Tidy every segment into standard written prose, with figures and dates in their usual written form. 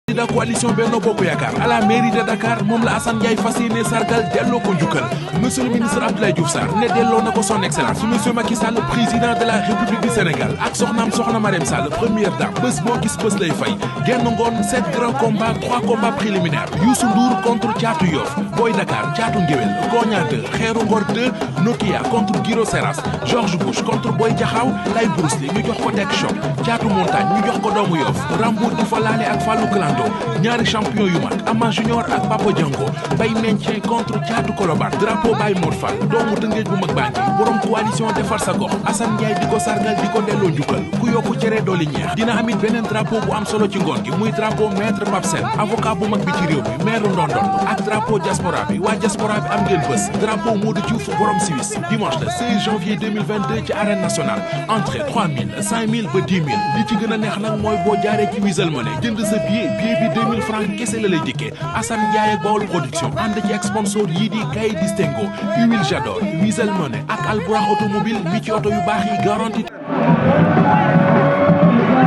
de la coalition Benno Bokk Yaakaar à la mairie de Dakar moom la Assane Ndiaye fas yéene sargal delloo ko njukkal monsieur le ministre Abdoulaye Diouf Sarr ne delloo na ko son excellence monsieur Macky Sall président de la République du Sénégal ak soxnaam soxna Marème Sall première dame bés boo gis bés lay fay genn ngoon 7 grands combats 3 combats préliminaires Youssou Ndour contre Thiatou Yoff Boy Dakar Thiatou Ngéwél Koña 2 Xeeru Ngor 2 Nokia contre Guiro Seras George Bush contre Boy Jaxaw Lay Bruce Lee ñu jox ko Tek Choc Thiatou Montagne ñu jox ko doomu Yoff Rambour di fa laale ak Fallou Clando ñaari champion yu mag Ama Junior ak Papa Django Bay Mentien contre Thiatou Kolobar drapeau Bay Mor Fall doomu Tëngéej bu mag baa ngi borom coalition defar sa gox Assane Ndiaye di ko sargal di ko delloo njukkal ku yokku cere dooli ñeex dina amit beneen drapeau bu am solo ci ngoon gi muy drapeau maître Pape Sène avocat bu mag bi ci réew mi maire Ndondon ak drapeau diaspora bi waa diaspora bi am ngeen bés drapeau Modou Diouf borom Suisse dimanche le 16 janvier 2022 ci arène nationale entrée 3000 5000 ba 10 000 li ci gën a neex nag mooy boo jaaree ci Wizall Money jënd sa billet bi 2000 francs kese la lay dikkee Assane Ndiaye ak Baol production ànd ci ak sponsor yii di Kay Distingo Huile Jador Wizall Money ak Albourakh automobile mi ci oto yu baax yi garanti.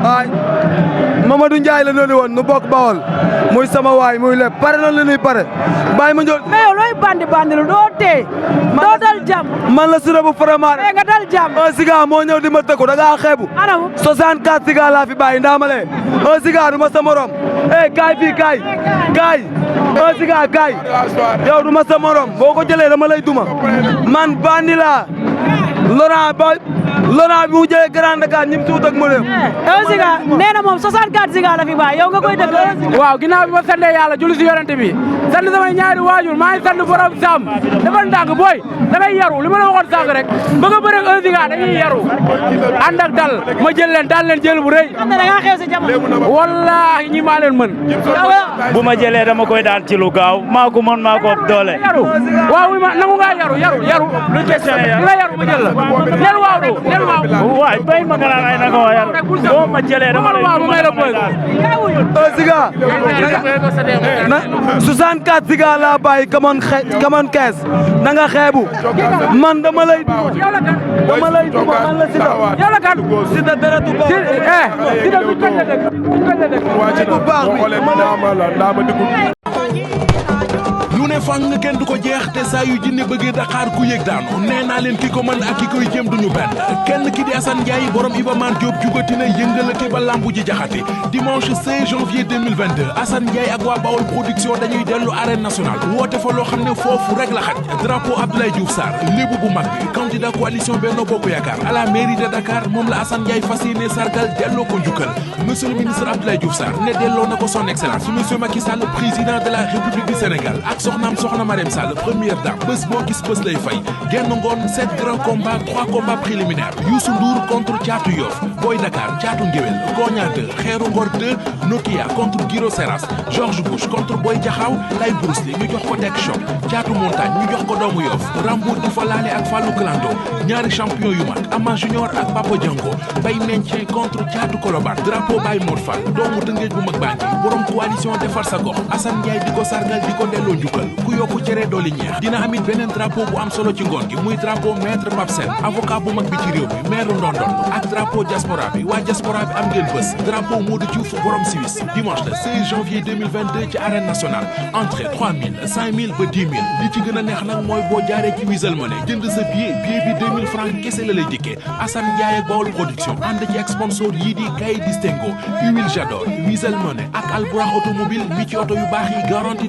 ay Mamadou Ndiaye la noonu woon nu bokk Baol muy sama waay muy lépp pare na la ñuy pare bàyyi ma ñëw. mais yow looy bandi lu doo tee. doo dal jàmm. man la Siré bu Faramaré. mais nga dal jàmm. un Siga moo ñëw di ma tëkku da ngaa xeebu. anamu. 64 Siga laa fi bàyyi ndaamale. un Siga du ma sa morom. kaay fii kaay. un Siga kaay. yow du ma sa morom boo ko jëlee dama lay duma. man bandi laa. Laurent bi mu jëlee Grand Dakar ñim tuut ak mëneem. un Siga nee na moom 64 Siga la fi bàyyi yow nga koy dëgg. waaw ginnaaw bi ma santee yàlla julli si yonente bi sant samay ñaari waajur maa ngi sant borom Sam dafa ndànk booy da ngay yaru li ma la waxoon sànq rek bëgg a bëre un Siga dañuy yaru ànd ak dal ma jël leen daal leen jël bu rëy. xam ne da ngaa xew si jamono. wallaahi ñi maa leen mën. bu ma jëlee dama koy daan ci lu gaaw maa ko mën maa ko doole. yaru waaw ma nangu ngaa yaru. lu question la yaru ma jël la nel waaw do nel waaw. waay bay ma gën a ay na ko yaru boo ma jëlee dama lay un Siga. 64 Siga laa bàyyi kamoon 15 na nga xeebu man dama lay duma man la Sida. yow la kan Sida dara du baax. Sida du kañ la dëkk. bu baax bi. lu ne fang kenn du ko jeex te saa yu jinne bëggee Dakar ku yëg daanu nee naa leen ki ko mën ak ki koy jéem duñu benn kenn ki di Assane Ndiaye borom Iba Mar Diop jugati na yëngalate ba lambu ji jaxate dimanche 16 janvier 2022 Assane Ndiaye ak waa Baol production dañuy dellu arène nationale woote fa loo xam ne foofu rek la xaj drapeau Abdoulaye Diouf Sarr lébu bu mag bi candidat coalition Benno Bokk Yaakaar à la mairie de Dakar moom la Assane Ndiaye fas yéene sargal delloo ko njukkal monsieur le ministre Abdoulaye Diouf Sarr ne delloo na ko son excellence monsieur Macky Sall président de la République du Sénégal ak soxnaam soxna Marème Sall première dame bés boo gis bés lay fay genn ngoon 7 grands combats 3 combats préliminaires Youssou Ndour contre Thiatou Yoff Boy Dakar Thiatou Ngéwél Koña 2 Xeeru Ngor 2 Nokia contre Guiro Seras George Bush contre Boy Jaxaw Lay Bruce Lee ñu jox ko Tek Choc Thiatou Montagne ñu jox ko doomu Yoff Rambour di fa laale ak Fallou Clando ñaari champion yu mag Ama Junior ak Papa Django Bay Mentien contre Thiatou Kolobar drapeau Bay Mor Fall doomu Tëngéej bu mag baa ngi borom coalition defar sa gox Assane Ndiaye di ko sargal di ko delloo njukkal ku yokku cere dooli ñeex dina amit beneen drapeau bu am solo ci ngoon gi muy drapeau maître Pape Sène avocat bu mag bi ci réew mi maire Ndondon ak drapeau diaspora bi waa diaspora bi am ngeen bés drapeau Modou Diouf borom Suisse dimanche le 16 janvier 2022 ci arène nationale entrée 3000 5000 ba 10 000 li ci gën a neex nag mooy boo jaaree ci Wizall Money jënd sa billet bi 2000 francs kese la lay dikkee Assane Ndiaye ak Baol production ànd ci ak sponsor yii di Kay Distingo Huile Jador Wizall Money ak Albourakh automobile mi ci oto yu baax yi garanti